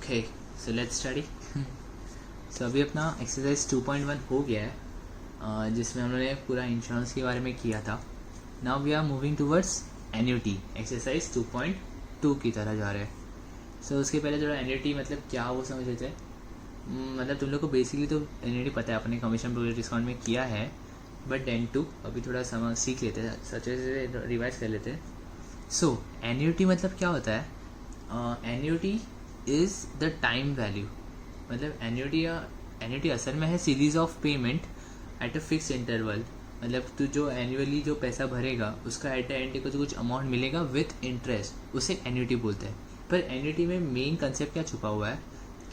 Okay, so let's study. So अभी अपना exercise 2.1 हो गया है, जिसमें हमने पूरा इंश्योरेंस के बारे में किया था। Now we are moving towards annuity, exercise 2.2 की तरह जा रहे हैं। सो उसके पहले थोड़ा एन्युटी मतलब क्या वो समझ लेते हैं। मतलब तुम लोग को बेसिकली तो एन्युटी पता है, अपने कमीशन प्रोग्रेस डिस्काउंट में किया है, बट देन टू अभी थोड़ा समझ सीख लेते हैं, अच्छे से रिवाइज कर लेते हैं। सो एन्युटी मतलब क्या होता है? Annuity is the time value. मतलब एन्युटी असल में है series of payment at a fix interval. मतलब तू जो एनुअली जो पैसा भरेगा उसका एट द एंड को तो कुछ अमाउंट मिलेगा विथ इंटरेस्ट, उसे एन्युटी बोलते हैं। पर एन्युटी में मेन कंसेप्ट क्या छुपा हुआ है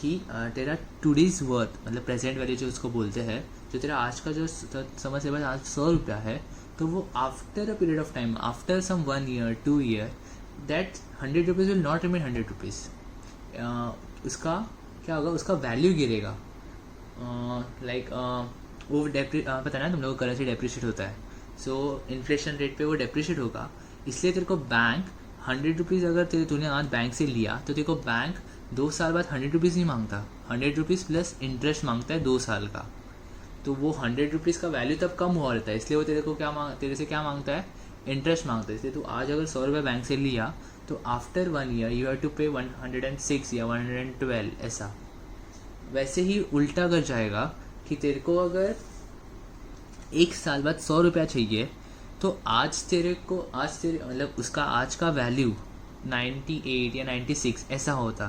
कि तेरा टूडेज वर्थ मतलब प्रेजेंट वैल्यू जो उसको बोलते हैं, जो तेरा आज का जो समझ से बस आज 100 रुपया है, तो वो after a period of time, after some 1 year 2 year, that 100 rupees will not remain 100 rupees. उसका क्या होगा, उसका वैल्यू गिरेगा। लाइक वो पता है ना तुम लोगों को, करेंसी डेप्रिशिएट होता है। सो इन्फ्लेशन रेट पे वो डेप्रिशिएट होगा, इसलिए तेरे को बैंक 100 रुपीज़ अगर तूने आज बैंक से लिया तो तेरे को बैंक 2 साल बाद 100 रुपीज़ नहीं मांगता, 100 रुपीज़ प्लस इंटरेस्ट मांगता है 2 साल का। तो वो 100 रुपीज़ का वैल्यू तब कम हुआ रहता है, इसलिए वो तेरे से क्या मांगता है, इंटरेस्ट मांगता है। इसलिए तू आज अगर 100 रुपये बैंक से लिया तो after 1 year you have to pay 106 या 112 ऐसा। वैसे ही उल्टा अगर जाएगा कि तेरे को अगर 1 साल बाद 100 रुपया चाहिए, तो आज तेरे मतलब उसका आज का वैल्यू 98 या 96 ऐसा होता।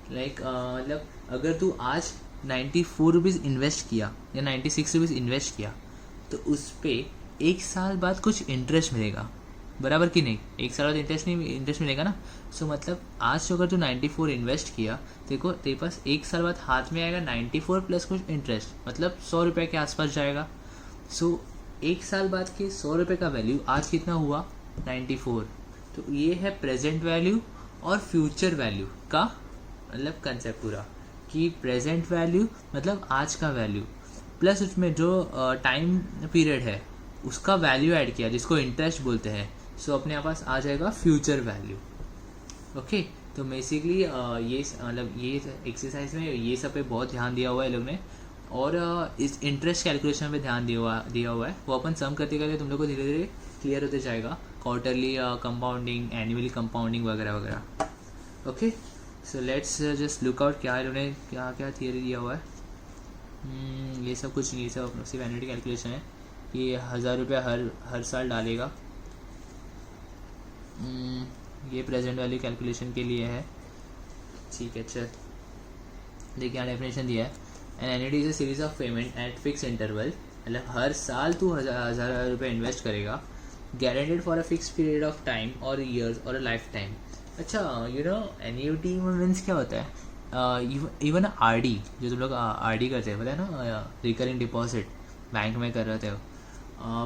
मतलब अगर तू आज 94 रुपीज़ इन्वेस्ट किया या 96 रुपीज़ इन्वेस्ट किया, तो उस पर 1 साल बाद कुछ इंटरेस्ट मिलेगा, बराबर कि नहीं? 1 साल बाद इंटरेस्ट मिलेगा ना। सो मतलब आज तो अगर तू 94 इन्वेस्ट किया, तेरे पास 1 साल बाद हाथ में आएगा 94 प्लस कुछ इंटरेस्ट, मतलब 100 रुपये के आसपास जाएगा। सो 1 साल बाद के 100 रुपये का वैल्यू आज कितना हुआ, 94। तो ये है प्रेजेंट वैल्यू और फ्यूचर वैल्यू का मतलब कंसेप्ट पूरा, कि प्रेजेंट वैल्यू मतलब आज का वैल्यू प्लस उसमें जो टाइम पीरियड है उसका वैल्यू ऐड किया, जिसको इंटरेस्ट बोलते हैं। सो अपने पास आ जाएगा फ्यूचर वैल्यू। ओके, तो बेसिकली ये मतलब ये एक्सरसाइज में ये सब पे बहुत ध्यान दिया हुआ है लोग ने, और इस इंटरेस्ट कैलकुलेशन पे ध्यान दिया हुआ है। वो अपन सम करते करते तुम लोग को धीरे धीरे क्लियर होते जाएगा, क्वार्टरली कंपाउंडिंग, एनुअली कंपाउंडिंग वगैरह वगैरह। Okay, so let's just look out क्या इन्होंने क्या क्या थियरी दिया हुआ है। ये सब कुछ नहीं, ये सब सिर्फ एनुअली कैलकुलेशन है कि 1000 रुपया हर साल डालेगा। ये प्रेजेंट वैल्यू कैलकुलेशन के लिए है, ठीक है। चल देखिए यहाँ डेफिनेशन दिया है, an annuity is a series of payment at fix interval. मतलब हर साल तू हज़ार रुपये इन्वेस्ट करेगा, guaranteed for a fix period of time और ईयर्स और अ लाइफ टाइम। अच्छा, यू नो एन्युटी मीन्स क्या होता है? इवन आरडी, जो तुम लोग आरडी करते हैं, पता है ना, रिकरिंग डिपॉजिट बैंक में कर रहे हो,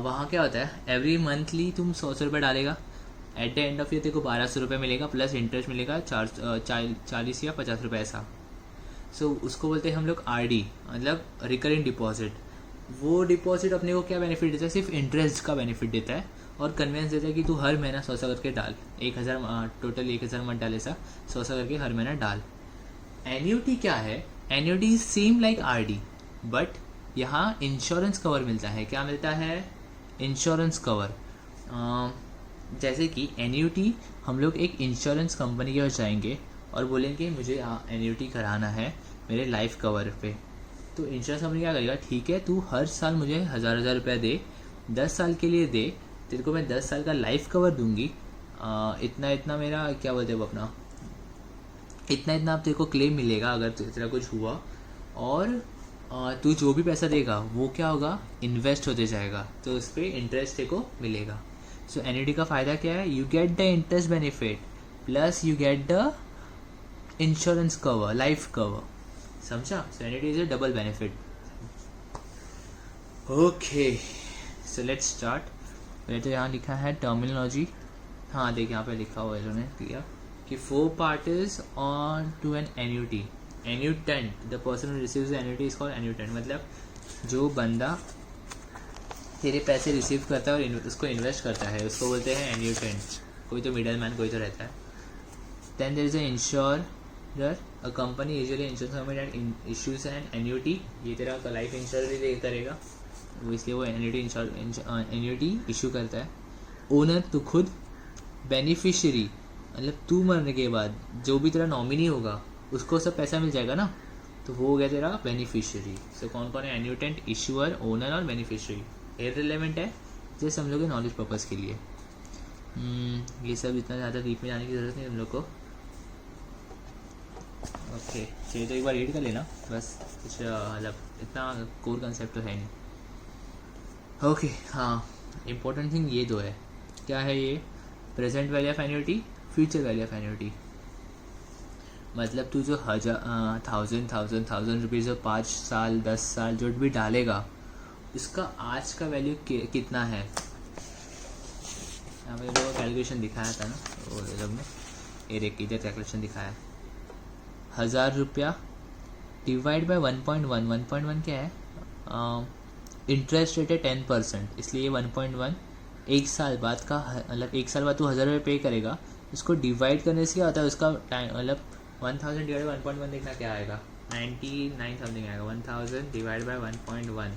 वहाँ क्या होता है, एवरी मंथली तुम 100 रुपये डालेगा, eight the end of year तेरे को 1200 रुपये मिलेगा, प्लस इंटरेस्ट मिलेगा 40 या 50 रुपये ऐसा। सो उसको बोलते हैं हम लोग आरडी, मतलब रिकरिंग डिपॉजिट। वो डिपॉजिट अपने को क्या बेनिफिट देता है? सिर्फ इंटरेस्ट का बेनिफिट देता है और कन्वेंस देता है कि तू हर महीना 100 करके डाल, 1000 टोटल 1000 मत डाल, ऐसा 100 करके हर महीना डाल। एन्युटी क्या है? Annuity is same like RD, but यहाँ इंश्योरेंस कवर मिलता है। क्या मिलता है? Insurance cover. जैसे कि एन्युटी हम लोग एक इंश्योरेंस कंपनी के पास जाएंगे और बोलेंगे मुझे एन्युटी कराना है मेरे लाइफ कवर पे, तो इंश्योरेंस कंपनी क्या करेगा, ठीक है तू हर साल मुझे 1000 रुपया दे, 10 साल के लिए दे, तेरे को मैं 10 साल का लाइफ कवर दूंगी, इतना इतना मेरा क्या बोलते हैं वो अपना, इतना इतना अब तेरे को क्लेम मिलेगा अगर तेरा कुछ हुआ, और तू जो भी पैसा देगा वो क्या होगा, इन्वेस्ट होते जाएगा, तो उस पर इंटरेस्ट तेरे को मिलेगा। सो एन्युटी का फ़ायदा क्या है? You get the interest benefit plus you get the insurance cover, life cover, समझा? So annuity is a double benefit. Okay, so let's start. पहले तो यहाँ लिखा है टर्मिनोलॉजी। हाँ देख, यहाँ पे लिखा हुआ है इन्होंने क्लियर कि 4 parties on to an annuity. Annuitant, the person who receives the annuity is called annuitant. मतलब जो बंदा तेरे पैसे रिसीव करता है और उसको इन्वेस्ट करता है उसको बोलते हैं एन्यूटेंट। कोई तो मिडल मैन कोई तो रहता है। Then there is a insurer, इधर a company usually insurance and issues and annuity, ये तेरा लाइफ इंश्योरेंस ही करेगा, वो इसलिए वो एन्यूटी इशू करता है। ओनर तो खुद, बेनिफिशियरी मतलब तू मरने के बाद जो भी तेरा नॉमिनी होगा उसको सब पैसा मिल जाएगा ना, तो वो हो गया तेरा बेनिफिशियरी। सो कौन कौन है, एन्यूटेंट, इशूअर, ओनर और बेनिफिशियरी। इररिलेवेंट है जैसे हम लोग के नॉलेज पर्पज़ के लिए। ये सब इतना ज़्यादा डीप में जाने की ज़रूरत नहीं हम लोग को। ओके चलिए तो एक बार रीड कर लेना बस, कुछ मतलब इतना कोर कंसेप्ट तो है नहीं। ओके हाँ, इम्पोर्टेंट थिंग ये दो है। क्या है ये, present value of annuity, future value of annuity. मतलब तू जो 1000 रुपीज़ 5 साल 10 साल जो भी डालेगा उसका आज का वैल्यू कितना है। यहाँ पे जो कैलकुलेशन दिखाया था ना वो लोग ने, एक इधर कैलकुलेशन दिखाया, 1000 रुपया डिवाइड बाय 1.1, 1.1 क्या है, इंटरेस्ट रेट है 10%, इसलिए ये 1.1 एक साल बाद का, मतलब एक साल बाद तू 1000 रुपये पे करेगा, उसको डिवाइड करने से क्या होता है उसका टाइम, मतलब 1000 डिवाइड 1.1 देखना क्या आएगा, 99 समथिंग आएगा। 1000 डिवाइड बाय 1.1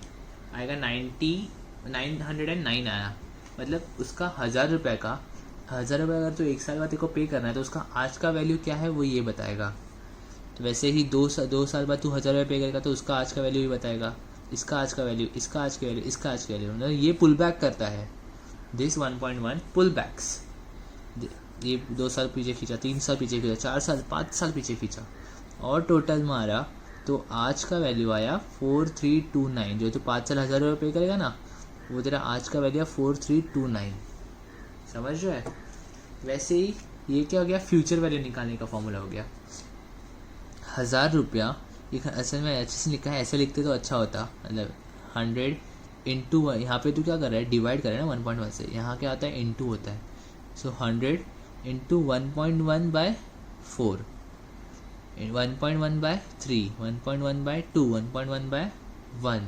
आएगा 909 आया। मतलब उसका 1000 रुपये का, 1000 रुपये अगर तो एक साल बाद तेरे को पे करना है तो उसका आज का वैल्यू क्या है वो ये बताएगा। तो वैसे ही दो साल बाद तू 1000 रुपये पे करेगा तो उसका आज का वैल्यू भी बताएगा, इसका आज का वैल्यू, इसका आज का वैल्यू, इसका आज का वैल्यू, मतलब ये पुल बैक करता है। दिस 1.1 पुल बैक्स, ये 2 साल पीछे खींचा, 3 साल पीछे खींचा, 4 साल 5 साल पीछे खींचा और टोटल मारा तो आज का वैल्यू आया 4329। जो तो 5 साल 1000 रुपये पे करेगा ना वो तेरा आज का वैल्यू 4329, समझ रहा है। वैसे ही ये क्या हो गया, फ्यूचर वैल्यू निकालने का फॉर्मूला हो गया। 1000 रुपया ये असल में अच्छे से लिखा है, ऐसे लिखते तो अच्छा होता, मतलब 100 इंटू, यहाँ पे तो क्या कर रहा है, डिवाइड कर रहा है ना 1.1 से, यहाँ क्या आता है इंटू होता है। So 100 into 1.1 by 4, 1.1 by 3, 1.1 by 2, 1.1 by 1।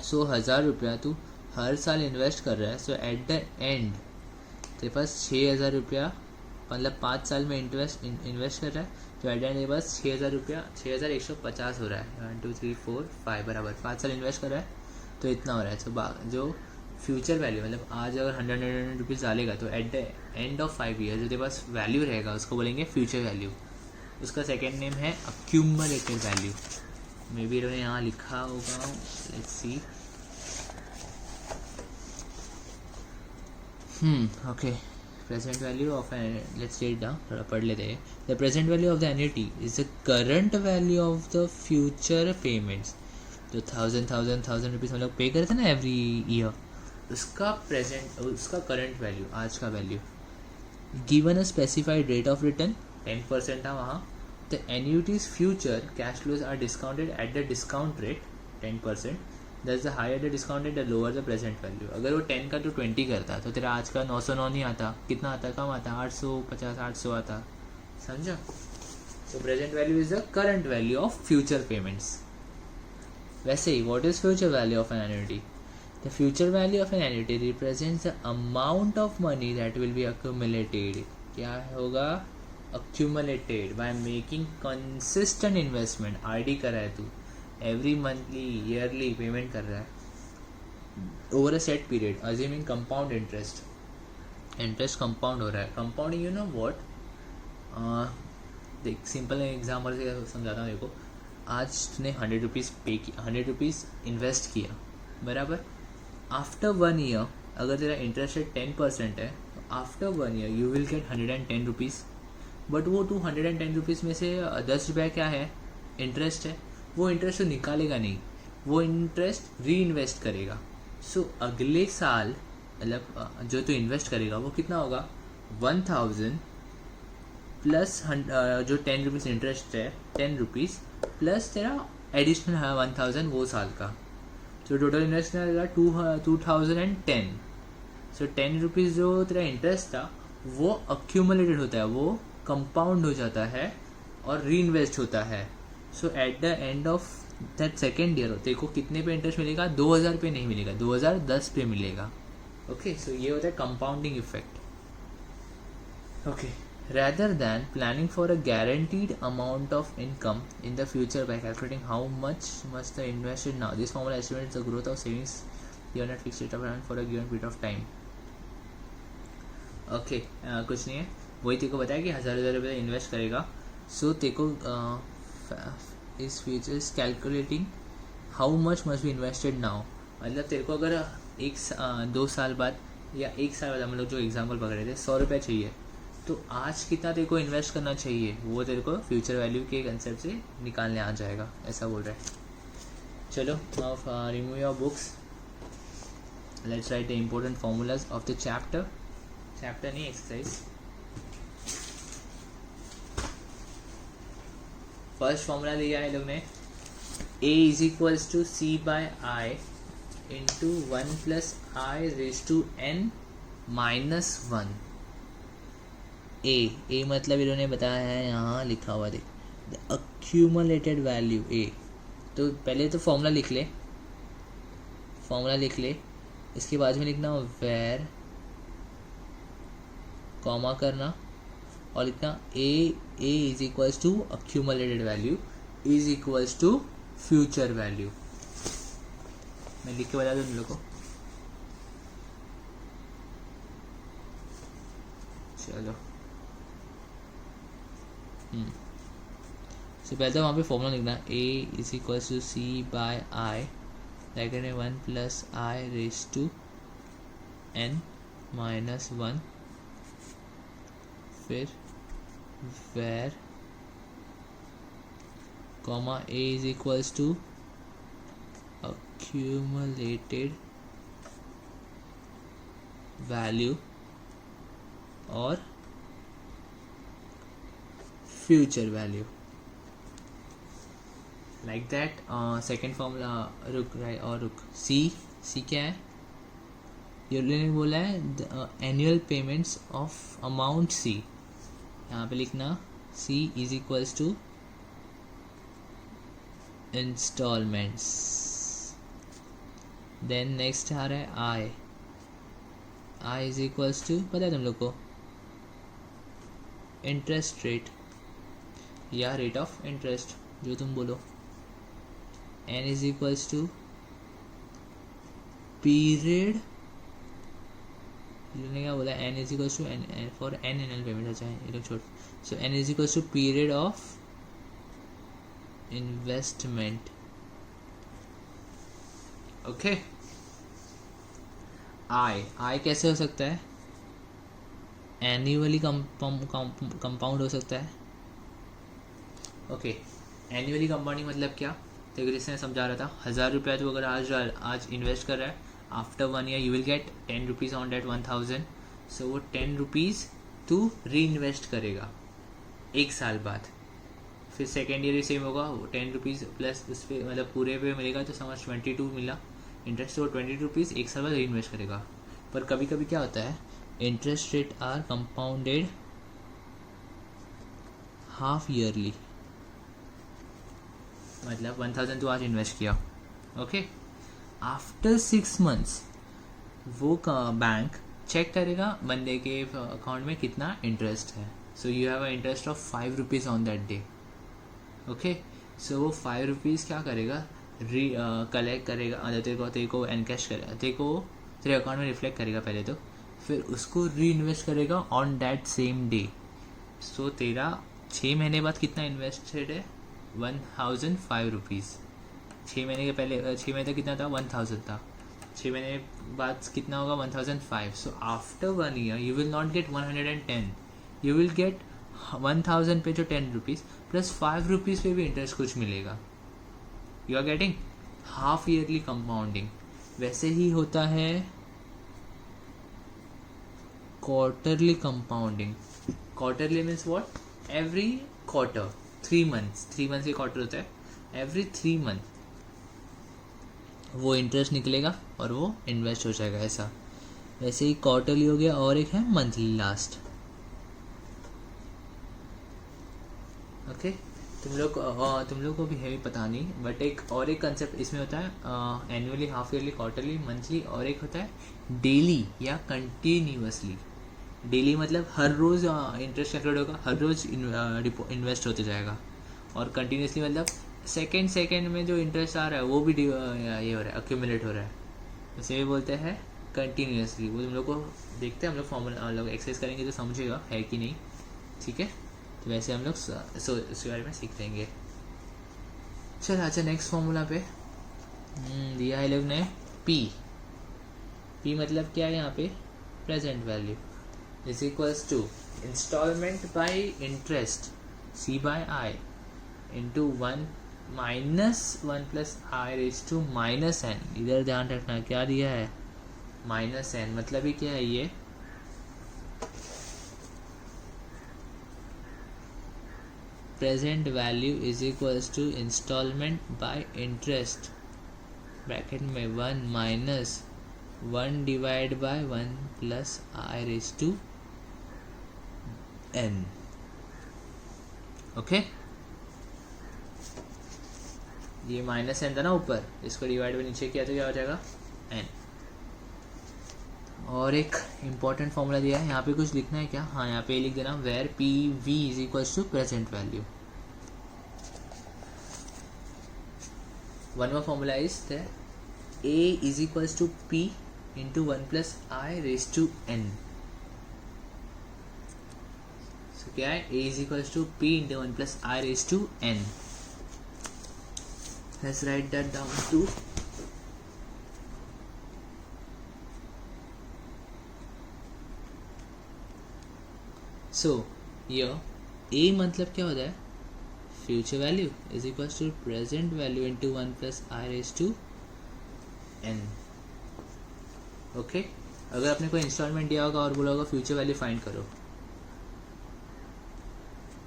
So 1000 रुपया तू हर साल इन्वेस्ट कर रहा है। सो एट द एंड तेरे पास 6000 रुपया, मतलब 5 साल में इन्वेस्ट कर रहा है तो एट द एंड तेरे पास 6000 रुपया, 6150 हो रहा है। 1 2 3 4 5 बराबर 5 साल इन्वेस्ट कर रहा है तो इतना हो रहा है। तो जो फ्यूचर वैल्यू, मतलब आज अगर 100 रुपीज़ डालेगा तो eight the end of 5 year जो तेरे पास वैल्यू रहेगा उसको बोलेंगे फ्यूचर वैल्यू। उसका सेकेंड नेम है अक्यूमुलेटेड वैल्यू। मे बी इन्होंने यहाँ लिखा होगा, let's see. Okay, present value of let's read down, थोड़ा पढ़ लेते हैं। The present value of the annuity is the current value of the future payments. जो 1000 रुपीज़ हम लोग पे करते हैं ना एवरी ईयर, उसका प्रेजेंट, उसका करंट वैल्यू, आज का value. Given a specified rate of return 10% था वहाँ। The annuity's future cash flows are discounted at the discount rate 10%। That's the higher the discount rate the lower the present value. अगर वो 10 का तो 20 करता तो तेरा आज का 909 नहीं आता, कितना आता, कम आता, 850 800 आता, समझा। So present value is the current value of future payments. वैसे ही what is future value of an annuity? The future value of an annuity represents the amount of money that will be accumulated. क्या होगा? Accumulated by making consistent investment. RD कर रहा है तू, every monthly, yearly payment कर रहा है over a set period, assuming compound interest. Interest compound हो रहा है. Compounding, you know what? देख सिंपल एग्जाम्पल से समझाता हूँ देखो। आज तूने 100 रुपीज़ पे किया, 100 रुपीज़ इन्वेस्ट किया, बराबर। आफ्टर 1 ईयर अगर तेरा इंटरेस्ट रेट 10% है तो after 1 year you will gate 110 rupees. But वो 110 रुपीज़ में से 10 रुपया क्या है, इंटरेस्ट है। वो इंटरेस्ट तो निकालेगा नहीं, वो इंटरेस्ट री इन्वेस्ट करेगा। सो अगले साल मतलब जो तू इन्वेस्ट करेगा वो कितना होगा, 1000 प्लस जो 10 रुपीज़ इंटरेस्ट है, 10 रुपीज़ प्लस तेरा एडिशनल है 1000 वो साल का। तो टोटल इन्वेस्ट करेगा 2010। सो 10 रुपीज़ जो तेरा इंटरेस्ट था वो अक्यूमुलेटेड होता है, वो कंपाउंड हो जाता है और री इन्वेस्ट होता है। So at the end of that second year तेरे को कितने पे इंटरेस्ट मिलेगा, 2000 पे नहीं मिलेगा, 2010 पे मिलेगा। ओके, सो ये होता है compounding effect. Okay, rather than planning for a guaranteed amount of income in the future by calculating how much must the invested now. This formula estimates the growth of savings beyond a fixed rate of return for a given period of time. Okay कुछ नहीं है, वही तेरे को बताया कि 1,000 रुपये invest करेगा. सो तेरे को इस future is calculating how much must be invested now. मतलब तेरे को अगर 2 साल बाद या 1 साल बाद, हम लोग जो एग्जाम्पल पकड़े थे, 100 रुपये चाहिए, तो आज कितना तेरे को इन्वेस्ट करना चाहिए वो तेरे को फ्यूचर वैल्यू के कंसेप्ट से निकालने आ जाएगा, ऐसा बोल रहा है. चलो now remove your books, let's write the important formulas of the chapter नहीं एक्सरसाइज. फर्स्ट फॉर्मूला दिया है लोग ने, a is equals to c by i into 1 plus I raise to n minus 1. A मतलब इन्होंने बताया है, यहाँ लिखा हुआ देख, द अक्यूमुलेटेड वैल्यू ए. तो पहले तो फॉर्मूला लिख ले, इसके बाद में लिखना वेर, कॉमा करना और लिखना A is equals to accumulated value is equals to future value. मैं लिख के बता दूँ तुम लोग को. चलो तो पहले तो वहाँ पे फॉर्मूला लिखना, A is equals to C by I, bracket में 1 plus I raise to n minus 1, फिर where, comma A is equals to accumulated value और future value, like that. Second formula रुक सी क्या है, ये ने बोला है annual payments of amount C. यहाँ पे लिखना C is equals to instalments. Then next आ रहा है आई इज इक्वल्स टू, पता है तुम लोग को, इंटरेस्ट रेट या रेट ऑफ इंटरेस्ट, जो तुम बोलो. N is equals to period, इन्होंने क्या बोला, N is equals to N for N annual payment. अच्छा है ये लोग छोड़. So N is equals to period of investment. Okay, I कैसे हो सकता है, एन्युअली कंपाउंड हो सकता है. ओके, एन्युअली कंपाउंडिंग मतलब क्या, देखो जिसने समझा रहा था, 1,000 रुपया तो अगर आज इन्वेस्ट कर रहा है, after 1 year you will get 10 rupees on date 1,000. So वो 10 रुपीज़ तू री इन्वेस्ट करेगा 1 साल बाद. फिर सेकेंड ईयर भी सेम होगा, वो 10 रुपीज़ प्लस उस पर मतलब पूरे पे मिलेगा, तो समझ 22 मिला इंटरेस्ट. तो 20 रुपीज़ 1 साल बाद री इन्वेस्ट करेगा. पर कभी कभी क्या होता है, interest rate are compounded half yearly. मतलब 1,000 तो आज इन्वेस्ट किया, ओके, आफ्टर 6 मंथ्स वो बैंक चेक करेगा बंदे के अकाउंट में कितना इंटरेस्ट है. So you have a interest of 5 rupees on that day. Okay, so वो 5 रुपीज़ क्या करेगा, कलेक्ट करेगा, तेरे को एनकैश करेगा, तेरे अकाउंट में रिफ्लेक्ट करेगा पहले तो, फिर उसको री इन्वेस्ट करेगा ऑन दैट सेम डे. सो तेरा 6 महीने बाद कितना इन्वेस्टेड है, 1,005 रुपीज़. 6 महीने के पहले 6 महीने तक कितना था, 1,000 था. 6 महीने बाद कितना होगा, 1,005. So after 1 year you will not gate 110, you will gate 1,000 पे जो 10 रुपीज़ प्लस 5 रुपीज़ पे भी इंटरेस्ट कुछ मिलेगा. You are getting half yearly compounding. वैसे ही होता है quarterly compounding. Quarterly means what, every quarter, 3 months के क्वार्टर होता है, एवरी 3 मंथ वो इंटरेस्ट निकलेगा और वो इन्वेस्ट हो जाएगा. ऐसा वैसे ही क्वार्टरली हो गया, और एक है मंथली लास्ट. ओके, तुम लोग को भी है पता नहीं, बट एक कंसेप्ट इसमें होता है annually, half yearly, quarterly, monthly, और एक होता है डेली या कंटिन्यूअसली. डेली मतलब हर रोज़ इंटरेस्ट कैलकुलेट होगा, हर रोज़ इन्वेस्ट होते जाएगा। और कंटिन्यूसली मतलब सेकेंड सेकेंड में जो इंटरेस्ट आ रहा है वो भी ये हो रहा है, अक्यूमुलेट हो रहा है। उसे बोलते हैं कंटिन्यूसली। वो तुम लोग को देखते हैं, हम लोग फॉर्मूला हम लोग एक्सरसाइज करेंगे तो समझेगा है कि नहीं, ठीक है। तो वैसे हम लोग इसके बारे में सीख लेंगे। चल अच्छा नेक्स्ट फॉर्मूला पे दिया है लोग ने पी मतलब क्या है यहाँ पे, present value is equals to instalment by interest c by i into 1 minus 1 plus I raise to minus n. इधर ध्यान रखना क्या दिया है, माइनस एन। मतलब ही क्या है ये, present value is equals to instalment by interest bracket में 1 minus 1 divide by 1 plus I raise to n. Okay, ये माइनस एन था ना ऊपर, इसको डिवाइड बाय नीचे किया तो क्या हो जाएगा, एन। और एक इम्पॉर्टेंट फॉर्मूला दिया है, यहाँ पे कुछ लिखना है क्या, हाँ यहाँ पे लिख देना where P V is equals to present value. One more formula is that A is equals to P into 1 plus I raise to N. So क्या है, A is equals to P into 1 plus I raise to N. Let's write that down to so ये A मतलब क्या होता है, future value is equal to present value into 1 plus I raise to n. Okay, अगर आपने कोई instalment दिया होगा और बोला होगा फ्यूचर वैल्यू फाइंड करो,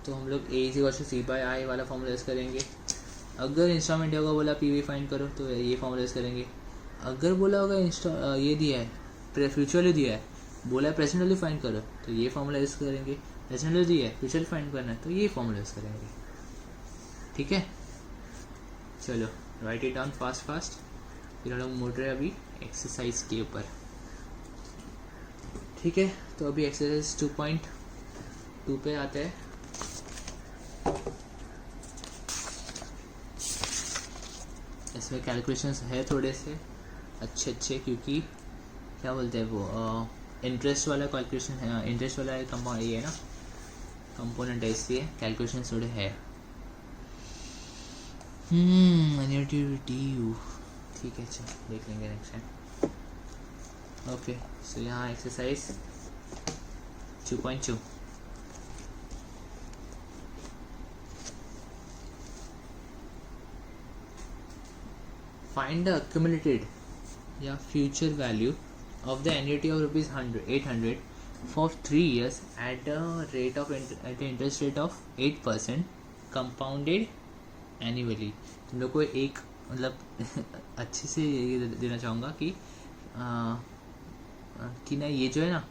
तो हम लोग A is equal to C by I वाला फॉर्मूला यूज करेंगे। अगर इंस्टॉलमेंट दिया होगा बोला पी वी फाइंड करो तो ये फॉर्मूला यूज करेंगे। अगर बोला होगा ये दिया है फ्यूचर वैल्यू दिया है, बोला है प्रेजेंट वैल्यू फाइंड करो तो ये फॉर्मूला यूज करेंगे। प्रेजेंट वैल्यू दिया है, फ्यूचर फाइंड करना है तो ये फॉर्मूला यूज करेंगे, ठीक है। चलो right it down fast fast, फिर हम लोग मुड़ रहे हैं अभी एक्सरसाइज के ऊपर, ठीक है। तो अभी एक्सरसाइज 2.2 पे आते हैं। इसमें कैलकुलेशंस है थोड़े से अच्छे, क्योंकि क्या बोलते हैं वो इंटरेस्ट वाला कैलकुलेशन है, इंटरेस्ट वाला ये है ना कंपोनेंट है, इसलिए कैलकुलेशन थोड़े है। ड्यू, ठीक है, चल देख लेंगे नेक्स्ट टाइम। ओके, सो यहाँ एक्सरसाइज 2.2 find the accumulated या future value of the annuity of rupees 800 for 3 years at a rate of at an interest rate of 8% compounded annually। तुम लोग को एक मतलब अच्छे से ये देना चाहूँगा कि ना ये जो है ना,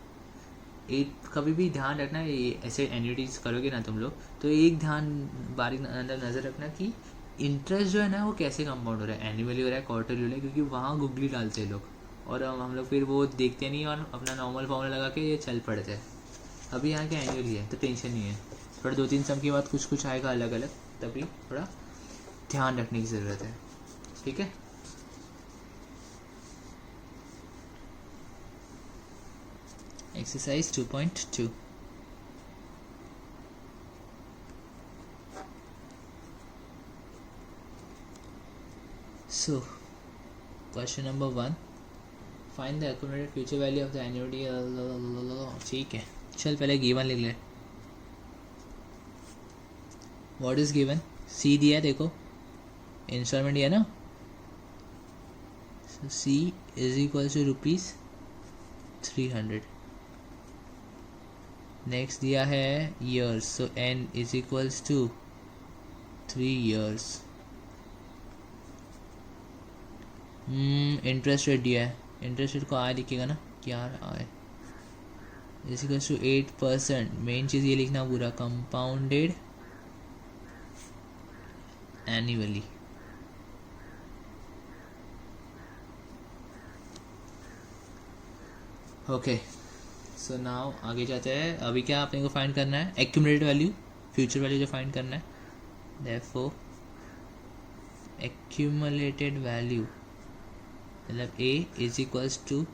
एक कभी भी ध्यान रखना, ये ऐसे एन्युटीज करोगे ना तुम लोग, तो एक ध्यान बारीक नज़र रखना कि इंटरेस्ट जो है ना वो कैसे कंपाउंड हो रहा है, एनुअली हो रहा है, क्वार्टरली हो रहा है, क्योंकि वहाँ गुगली डालते हैं लोग और हम लोग फिर वो देखते नहीं और अपना नॉर्मल फॉर्मूला लगा के ये चल पड़ते हैं। अभी यहाँ क्या एनुअली है तो टेंशन नहीं है, थोड़ा 2-3 सम के बाद कुछ आएगा अलग अलग, तभी थोड़ा ध्यान रखने की ज़रूरत है, ठीक है। Exercise 2.2 So, question number 1, find the accumulated future value of the annuity। ठीक है, चल पहले गिवन लिख ले। What is given? C दिया है, देखो इंस्टॉलमेंट दिया ना, so C is equal to rupees 300। Next दिया है years, so N is equals to 3 years। Interest rate दिया है, इंटरेस्ट रेट को आय लिखेगा ना, क्या I is equals to 8%। Main चीज़ ये लिखना पूरा, compounded annually. Okay, so now आगे जाते हैं. अभी क्या आपने को फाइंड करना है? एक्यूमुलेटेड वैल्यू, फ्यूचर वैल्यू जो फाइंड करना है. देयरफॉर एक्यूमुलेटेड वैल्यू मतलब a is equals to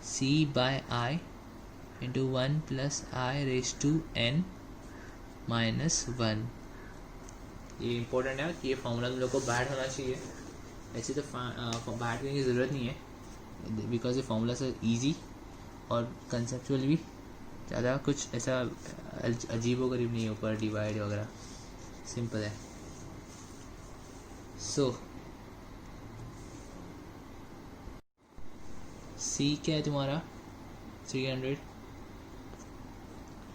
c by i into 1 plus I raise to n minus 1. ये इंपॉर्टेंट है कि ये फॉर्मूला तुम लोग को बैड होना चाहिए. ऐसे तो बैड करने की ज़रूरत नहीं है बिकॉज ये फॉर्मूलास आर ईजी और कंसेप्चुअल भी ज़्यादा कुछ ऐसा अजीबो गरीब नहीं है. ऊपर डिवाइड वगैरह सिंपल है. सो C क्या है तुम्हारा? 300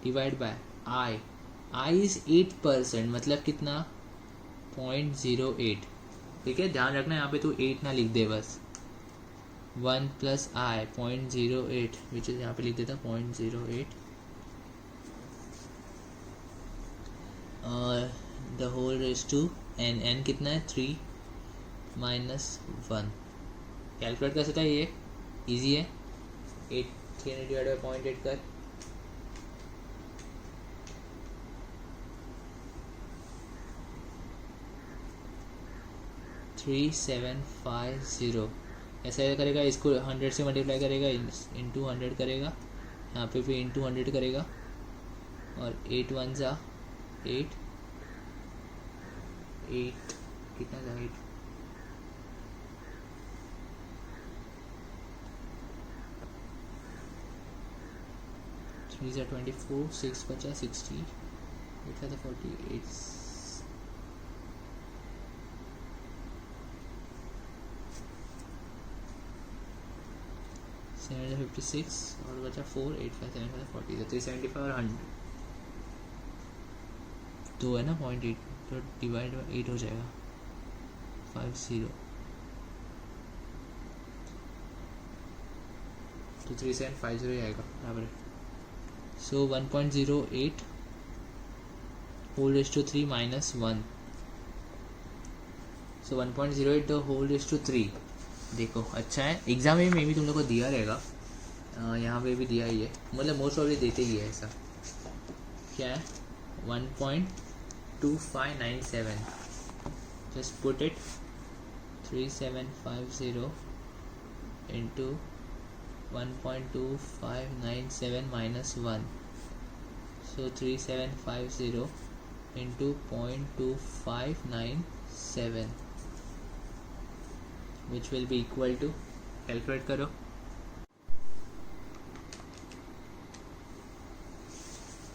डिवाइड बाय I इज 8%, मतलब कितना? 0.08. ठीक है, ध्यान रखना यहाँ पे तू 8 ना लिख दे बस. 1 प्लस I 0.08 विच इज यहाँ पे लिख देता 0.08 the whole raise to n कितना है? 3 माइनस 1. कैलकुलेट कर सकता है, ये इजी है. 300 डिवाइड बाई 0.8 कर. थ्री 3750 ऐसा करेगा. इसको 100 से मल्टीप्लाई करेगा, इंटू 100 करेगा, यहाँ पे भी इंटू 100 करेगा और 8 1 जा 8 कितना था? 8 3 जा 24 6 50 60 8 था 48 56 और बचा 4 8 5 7 5 40 तो 375 और 100 तो है ना 0.8 तो डिवाइड बाई 8 हो जाएगा 50 तो 3750 ही आएगा बराबर. So 1.08 whole raise to 3 minus 1. So 1.08 the whole raise to 3. देखो अच्छा है, एग्ज़ाम में भी तुम लोग को दिया रहेगा, यहाँ पे भी दिया ही है, मतलब मोस्ट ऑफ देते ही है. ऐसा क्या है? 1.2597. Just put it 3750 into 1.2597 minus 1. So 3750 into 0.2597 which will be equal to, calculate करो.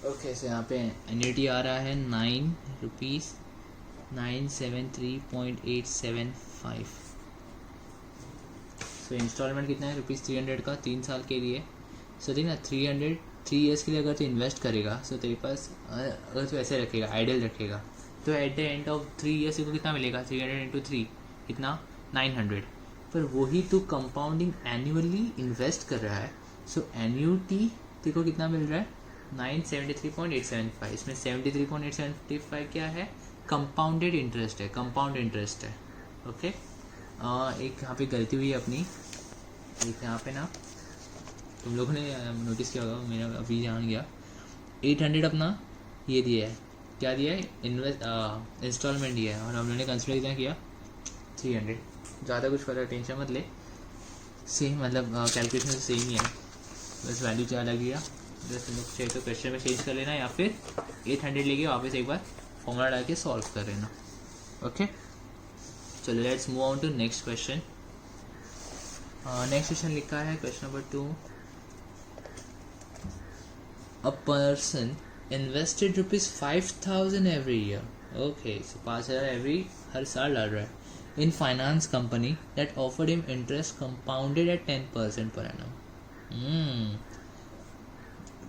ओके सो यहाँ पे एन्युटी आ रहा है 9 रुपीज़ 973.875. सो इंस्टॉलमेंट कितना है? रुपीज़ 300 का 3 साल के लिए. सो देखना 3 ईयर्स के लिए अगर तो इन्वेस्ट करेगा, सो तेरे पास अगर तो ऐसे रखेगा, आइडल रखेगा, तो eight the end of 3 years को कितना मिलेगा? 300 इंटू 3 कितना? 900. पर वही तो कंपाउंडिंग एनुअली इन्वेस्ट कर रहा है. सो एन्यूटी देखो कितना मिल रहा है? 973.875. इसमें 73.875 क्या है? कंपाउंडेड इंटरेस्ट है, कंपाउंड इंटरेस्ट है. ओके एक यहाँ पे गलती हुई है अपनी. एक यहाँ पे ना तुम लोगों ने नोटिस किया होगा, मेरा अभी ध्यान गया. 800 अपना ये दिया है, क्या दिया है? इंस्टॉलमेंट दिया है, और हम लोगों ने कंसिडर कितना किया? 300. ज़्यादा कुछ फर्क टेंशन मत ले, सेम मतलब कैलकुलेशन से सेम ही है, बस वैल्यू क्या अलग गया. जैसे तुम लोग चाहिए तो क्वेश्चन में चेंज कर लेना, या फिर 800 लेके वापस एक बार फॉर्मूला डाल के सॉल्व कर लेना. ओके चलो let's move on to next question. Next question लिखा है question number 2. A person invested ₹5,000 every year. Okay so 5,000 हर साल डाल रहा है in finance company that offered him interest compounded at 10% per annum.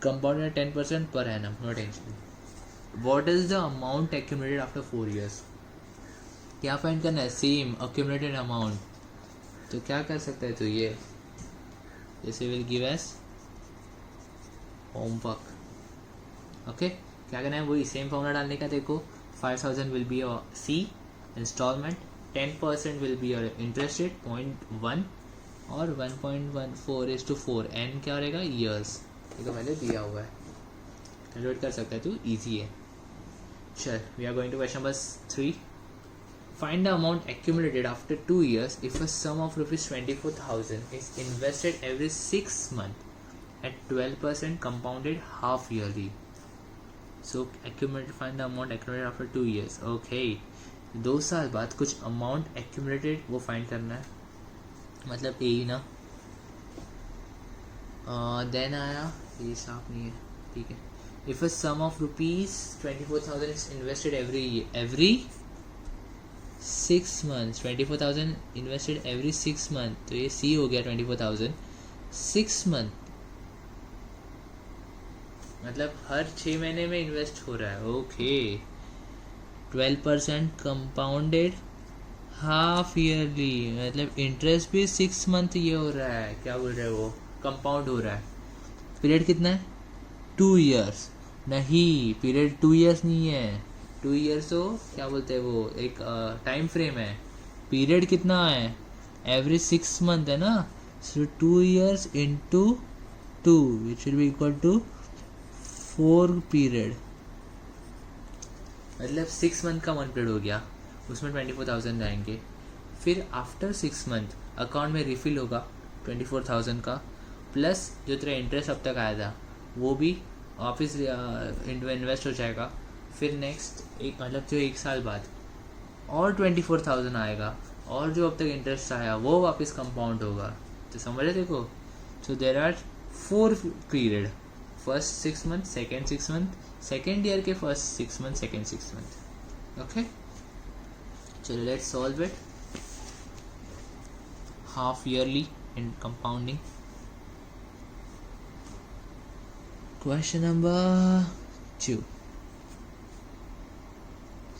Compounded at 10% per annum, no tension. What is the amount accumulated after 4 years? क्या find करना है? Same accumulated amount. तो क्या कर सकता है? तो ये जैसे will give S homework. Okay क्या करना है? वही सेम फॉर्मूला डालने का. देखो 5,000 will be C instalment, 10% will be your interest rate 0.1 और 1.14 is to 4. n क्या रहेगा? ईयर्स. ये तो पहले दिया हुआ है, कैलकुलेट कर सकता है तू, ईजी है। चल, we are going to question number 3. Find the amount accumulated after 2 years if a sum of rupees 24,000 is invested every 6 months at 12% compounded half yearly. So accumulated, find the amount accumulated after 2 years. Okay, 2 साल बाद कुछ amount accumulated वो find करना है, मतलब यही ना. Then आया, ये साफ नहीं है, ठीक है. If a sum of rupees 24,000 is invested every 6 months, 24,000 invested every 6 month, तो ये सी हो गया 24,000 6 मंथ, मतलब हर 6 महीने में इन्वेस्ट हो रहा है. ओके, 12% कंपाउंडेड हाफ ईयरली, मतलब इंटरेस्ट भी 6 मंथ ये हो रहा है, क्या बोल रहे हैं वो, कंपाउंड हो रहा है. पीरियड कितना है, 2 years. नहीं, पीरियड 2 years नहीं है, 2 years तो क्या बोलते हैं वो, एक टाइम फ्रेम है. पीरियड कितना है, एवरी 6 मंथ है ना, so 2 years into 2 which will be equal to 4 period, मतलब 6 मंथ का 1 पीरियड हो गया, उसमें 24,000 जाएंगे. फिर आफ्टर 6 मंथ अकाउंट में रिफिल होगा 24,000 का, प्लस जो तेरा इंटरेस्ट अब तक आया था वो भी वापस इन्वेस्ट हो जाएगा. फिर नेक्स्ट एक, मतलब जो 1 साल बाद और 24,000 आएगा, और जो अब तक इंटरेस्ट आया वो वापस कंपाउंड होगा. तो समझ रहे देखो. So there are 4 period, first 6 month, second 6 month, second year के first 6 month, second 6 month. Okay, चलो let's solve it. Half yearly in compounding. Question number 2.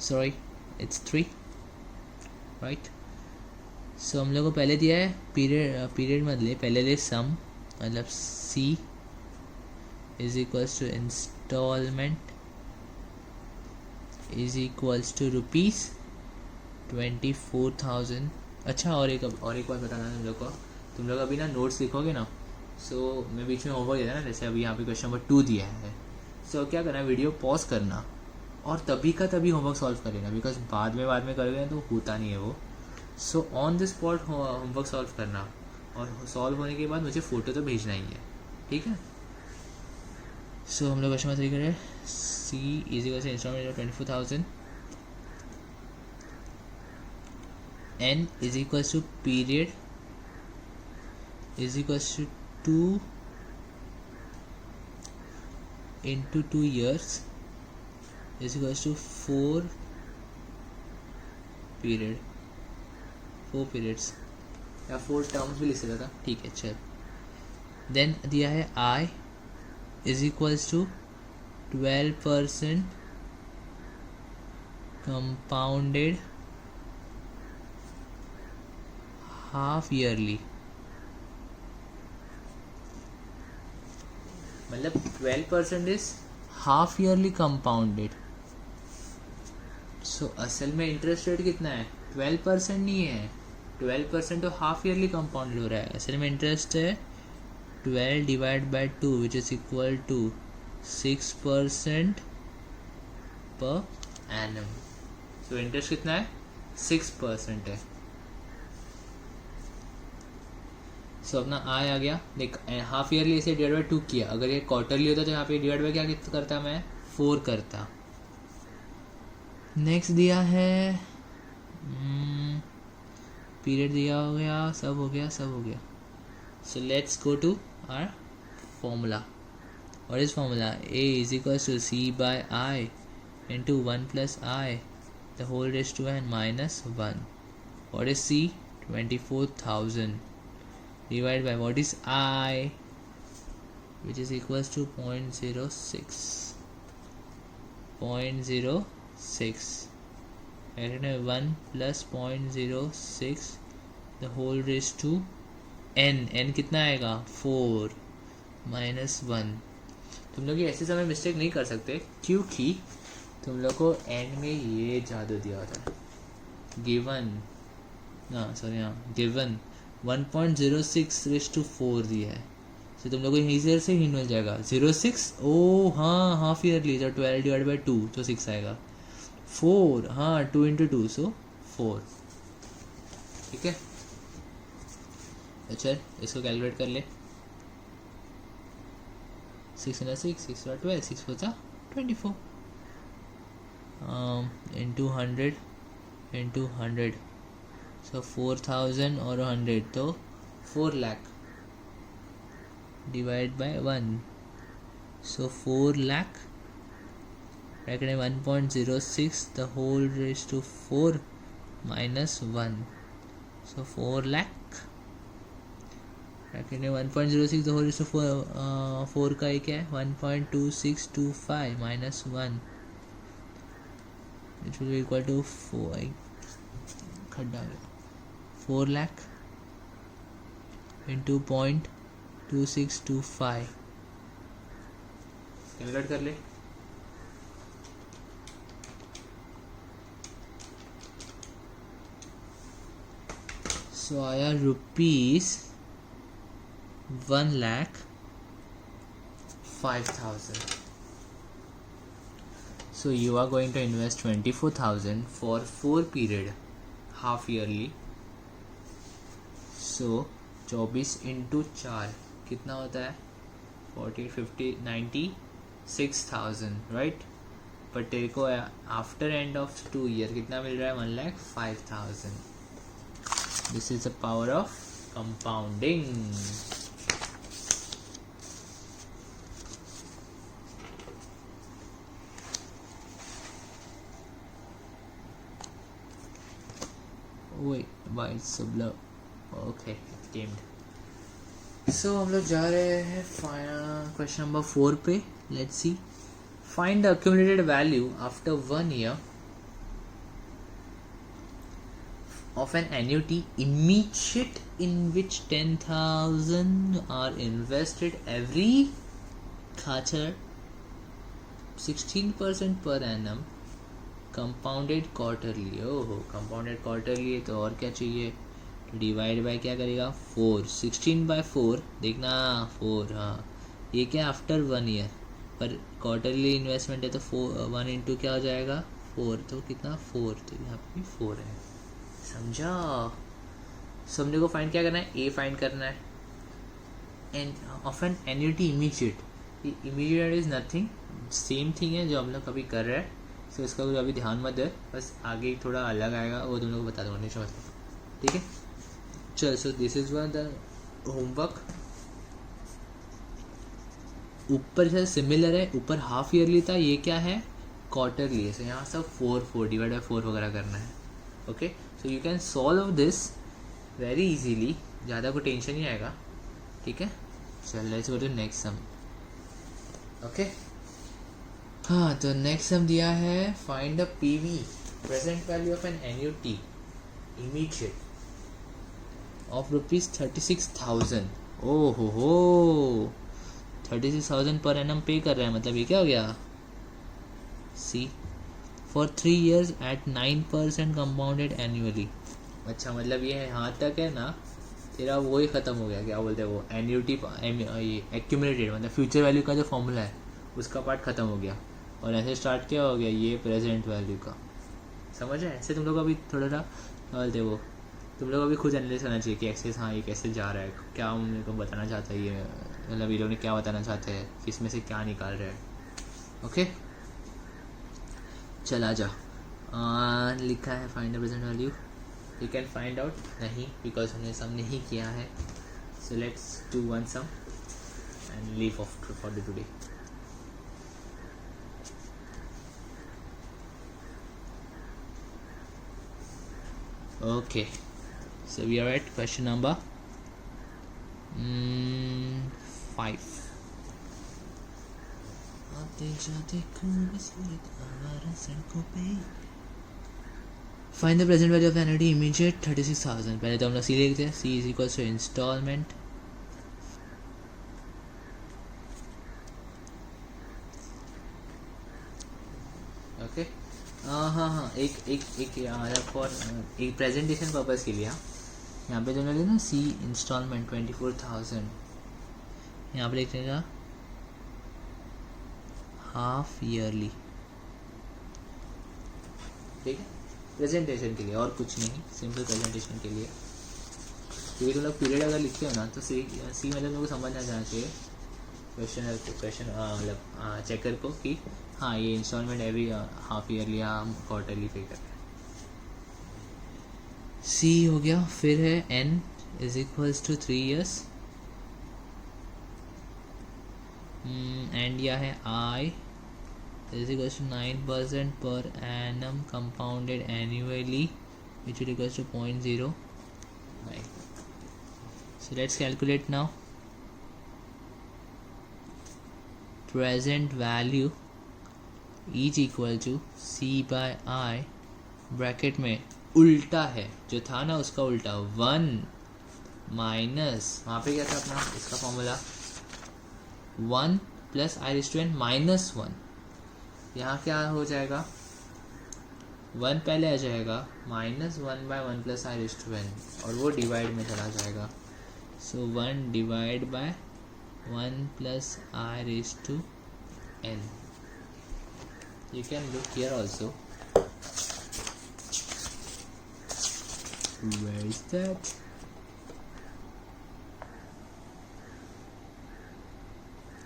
Sorry, it's 3, right? So हम लोग को पहले दिया है पीरियड मत ले, पहले ले सम, मतलब C is equals to instalment is equals to rupees 24,000. अच्छा, और एक बात बताना तुम लोग अभी ना नोट्स लिखोगे ना, सो मैं बीच में होमवर्क देता ना, जैसे अभी यहाँ पे क्वेश्चन नंबर 2 दिया है, सो क्या करना है, वीडियो पॉज करना और तभी का तभी होमवर्क सॉल्व कर लेना, बिकॉज बाद में करोगे तो होता नहीं है वो. So on the spot homework solve करना, और सॉल्व होने के बाद मुझे फ़ोटो तो भेजना ही है, ठीक है. सो हम लोग क्वेश्चन नंबर 3 करें. C is equal to installment 24,000, N is equal to period is equal to 2 into 2 years is equals to 4 period, 4 periods या 4 टर्म्स भी लिख सकता था, ठीक है. चल, देन दिया है I is equals to 12% compounded half yearly, मतलब 12% is half yearly compounded. So असल में इंटरेस्ट रेट कितना है, 12% नहीं है, 12% तो हाफ ईयरली कंपाउंडेड हो रहा है. असल में इंटरेस्ट है 12 divide by 2 which is equal to 6% per annum. So interest कितना है, 6% है. सो अपना आय आ गया. देख, हाफ ईयरली इसे डिवाइड बाई 2 किया, अगर ये क्वार्टरली होता तो यहाँ पे डिवाइड बाई क्या करता मैं, 4 करता. नेक्स्ट दिया है पीरियड दिया हो गया, सब हो गया. So let's go to our formula. What is formula, A is equal to C by i into 1 plus i the whole raise to n minus 1. What is C, 24,000 divided by what is I, which is equals to 0.06. 0.06 and 1 plus 0.06 the whole raised to n कितना आएगा, 4 minus 1. तुम लोग ऐसे समय mistake नहीं कर सकते क्योंकि तुम लोग को n में ये जादू दिया होता है, गिवन 1.06 raised to 4 दिया है, तो तुम लोग को ईजियर से हिंट मिल जाएगा 06, ओ हाँ हाफ ईयरली, तो 12 डिवाइड बाई 2 तो 6 आएगा। 4, हाँ 2 इंटू 2 सो 4। ठीक है, तो चल इसको कैलकुलेट कर ले। 6 × 6 6 × 12 6 × 24 इंटू 100 इंटू 100, सो 4000 और 100 तो 4 lakh divide by 1, so 4 lakh bracket में 1.06 the whole raise to 4 minus 1, so 4 lakh bracket में 1.06 द होल रेज टू 4 का एक है 1.2625 minus 1 which will be equal to 4 lakh into 0.2625। Calculate कर ले। सो आया ₹1,05,000। So you are going to invest 24,000 for 4 period, half yearly. So 24 into 4 कितना होता है? 40, 50, 96,000, राइट। पर तेरे को आफ्टर एंड ऑफ 2 ईयर कितना मिल रहा है? 1,05,000। This is the power of compounding. Wait, why it's so blur? Okay, it came. So हम लोग जा रहे हैं क्वेश्चन नंबर 4 पे। Let's see, find the accumulated value after 1 year of an annuity immediate in which 10,000 are invested every quarter, 16% per annum, compounded quarterly. ओहो, compounded quarterly है तो और क्या चाहिए? डिवाइड बाय क्या करेगा? 4, 16/4 देखना 4, हाँ ये क्या आफ्टर 1 ईयर, पर क्वार्टरली इन्वेस्टमेंट है तो 1 इंटू क्या हो जाएगा? 4, तो कितना? 4, तो यहाँ पे भी 4 है। समझा? समझे को फाइंड क्या करना है? ए फाइंड करना है। And of an annuity immediate, immediate is nothing, same thing है जो हम लोग कभी कर रहे हैं। तो इसका कुछ अभी ध्यान मत दे, बस आगे थोड़ा अलग आएगा वो तुम लोग को बता दूंगा, नहीं समझ। ठीक है, चल। So this is one the homework. ऊपर से सिमिलर है, ऊपर हाफ ईयरली था, ये क्या है? क्वार्टरली है। सो यहाँ सब 4 डिवाइड बाय 4 वगैरह करना है। Okay, so you can solve this very easily, ज़्यादा कोई टेंशन नहीं आएगा। ठीक है, चल let's go to next sum. Okay, हाँ तो नेक्स्ट सम दिया है, find the PV present value of an annuity immediate of ₹36,000। ओ हो 36,000 पर एनम पे कर रहा है, मतलब ये क्या हो गया? C, for 3 years at 9% compounded annually. अच्छा, मतलब ये यहाँ तक है ना, तेरा वो ही ख़त्म हो गया, क्या बोलते हैं वो, एन्युटी ये एक्यूमुलेटेड, मतलब फ्यूचर वैल्यू का जो फॉर्मूला है उसका पार्ट ख़त्म हो गया, और ऐसे स्टार्ट क्या हो गया ये प्रेजेंट वैल्यू का। समझ है? ऐसे तुम लोग अभी थोड़ा सा बोलते वो, तुम लोग अभी खुद एनालिसिस करना चाहिए कि एक्सेस, हाँ ये कैसे जा रहा है, क्या उन को बताना चाहता है ये, मतलब ये लोग ने क्या बताना चाहते हैं, इसमें से क्या निकाल रहे हैं। ओके, चला जा। लिखा है find the present value, you can find out नहीं, बिकॉज हमने सम नहीं किया है। So let's do one sum and leave off for the today. Okay, so we are at question number 5. Find the present value of annuity immediate 36,000। पहले तो हम लोग C लिखते हैं, C is equal to installment, okay. हाँ, एक यहाँ for एक प्रेजेंटेशन पर्पज़ के लिए, यहाँ पे जो ना सी इंस्टॉलमेंट 24,000 यहाँ पे लिख देगा हाफ ईयरली, ठीक है, प्रेजेंटेशन के लिए और कुछ नहीं, सिंपल प्रेजेंटेशन के लिए। क्योंकि तुम लोग पीरियड अगर लिखते हो ना तो सी मतलब तुमको समझ आ जाना चाहिए क्वेश्चन मतलब चेकर को कि हाँ ये इंस्टॉलमेंट एवरी हाफ ईयरली या क्वार्टरली पे कर रहे हैं। सी हो गया, फिर है n is equals to 3 years, and यह है i is equals to 9% per annum compounded annually, which will equals to 0.09. So let's calculate now. Present value is equal to C by I, bracket में उल्टा है जो था ना उसका उल्टा 1 माइनस, वहाँ पे क्या था अपना इसका formula 1 plus i raise to n minus 1। यहाँ क्या हो जाएगा 1 पहले आ जाएगा minus 1/1 plus i raise to n, और वो डिवाइड में चला जाएगा। So 1 divide by 1 plus i raise to n। You can look here also, where is that,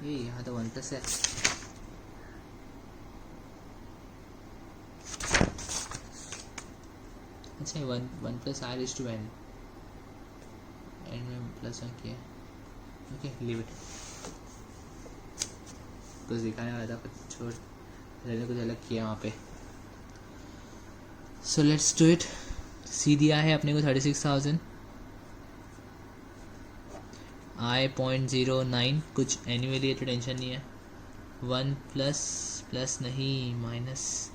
ये यहाँ तो 1 प्लस है। अच्छा 1 plus i raise to n, end में प्लस 1 किया, ओके लीव इट, कुछ दिखाने वाला था कुछ छोड़, मैंने कुछ अलग किया वहाँ पे। So let's do it. C दिया है अपने को 36,000, आई 0.09, कुछ एनुअली है तो टेंशन नहीं है, 1 प्लस नहीं माइनस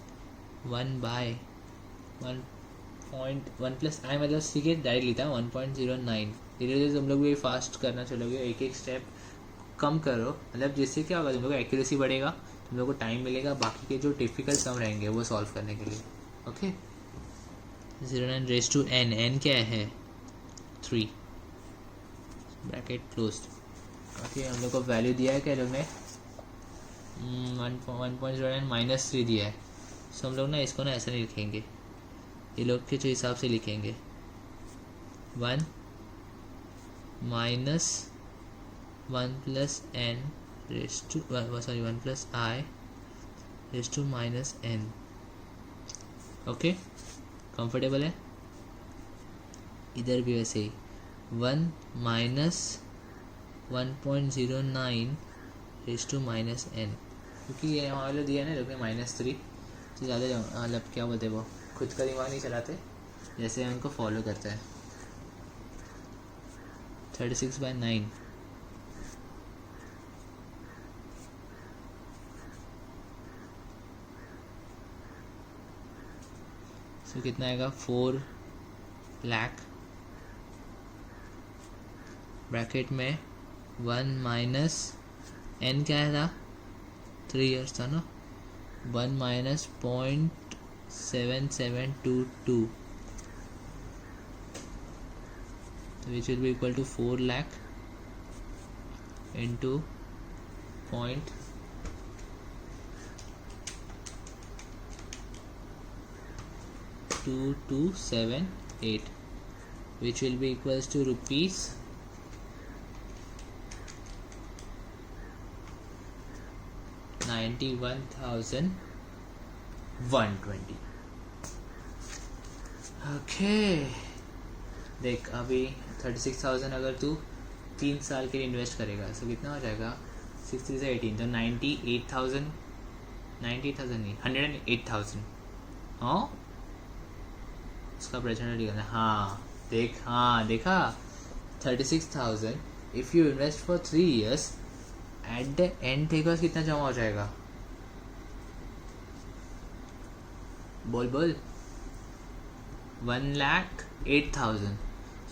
1 बाय 1 प्लस आई मतलब सी के डायरेक्ट लिखा 1.09। धीरे धीरे तुम लोग भी फास्ट करना चलोगे, एक एक स्टेप कम करो, मतलब जिससे क्या होगा तुम लोग को एक्यूरेसी बढ़ेगा, तुम लोग को टाइम मिलेगा बाकी के जो डिफ़िकल्ट सम रहेंगे वो सॉल्व करने के लिए। Okay 0.9 raise to n, n क्या है 3, ब्रैकेट क्लोज्ड। ओके हम लोग को वैल्यू दिया है क्या लोग ने 1.09 माइनस 3 दिया है। सो हम लोग ना इसको ना ऐसा नहीं लिखेंगे, ये लोग के जो हिसाब से लिखेंगे 1 minus 1 plus n raise to 1 plus i raise to minus n। Okay comfortable है, इधर भी वैसे ही 1 minus 1.09 raise to minus n, क्योंकि ये यहाँ वाले दिया है ना लोग ने -3, तो ज़्यादा मतलब क्या बोलते वो खुद का दिमाग नहीं चलाते, जैसे उनको फॉलो करते हैं। 36/9 सो कितना आएगा 4 लाख, ब्रैकेट में 1 माइनस n क्या था 3 years था ना, 1 minus 0.7722, which will be equal to 4 lakh into 0.2278, which will be equals to rupees 91,120। Okay देख अभी 36,000 अगर तू 3 साल के लिए इन्वेस्ट करेगा तो कितना हो जाएगा 63 से 18, तो 98,000 नहीं 108,000। हाँ उसका प्रेजेंट करना, हाँ देख, हाँ देखा 36,000 if you invest for 3 years, eight the and तेरे पास कितना जमा हो जाएगा, बोल 1,08,000।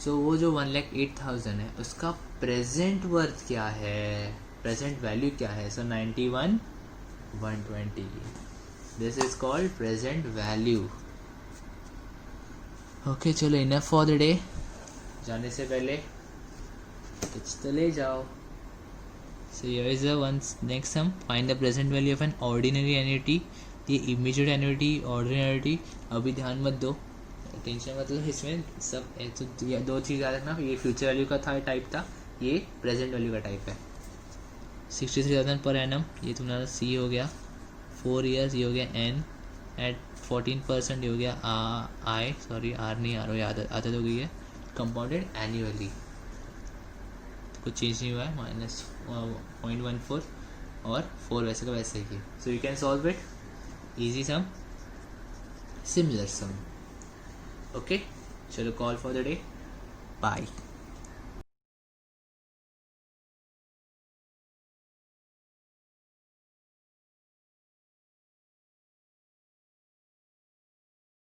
सो वो जो 1,08,000 है उसका प्रेजेंट वर्थ क्या है, प्रेजेंट वैल्यू क्या है, सो 91,120, this is called present value. Okay चलो इनफ फॉर द डे, जाने से पहले कुछ तो ले जाओ। So here is the one next sum. Find the present value of an ordinary annuity. ये इमीडिएट एन्युटी, ऑर्डिनरी एन्युटी अभी ध्यान मत दो, टेंशन मत लो, इसमें सब तो ये दो चीज़ याद रखना, ये फ्यूचर वैल्यू का था टाइप था, ये प्रेजेंट वैल्यू का टाइप है. 63,000 पर एनम, ये तुम्हारा सी हो गया. 4 years ये हो गया एन. एट 14% ये हो गया आई, सॉरी आर नहीं, आर आदत हो गई है. कंपाउंडेड एन्यूअली कुछ चेंज नहीं हुआ है, -0.14 और 4 वैसे का वैसे ही. So you can solve it. easy sum, similar sum. Okay, chalo, call for the day. Bye.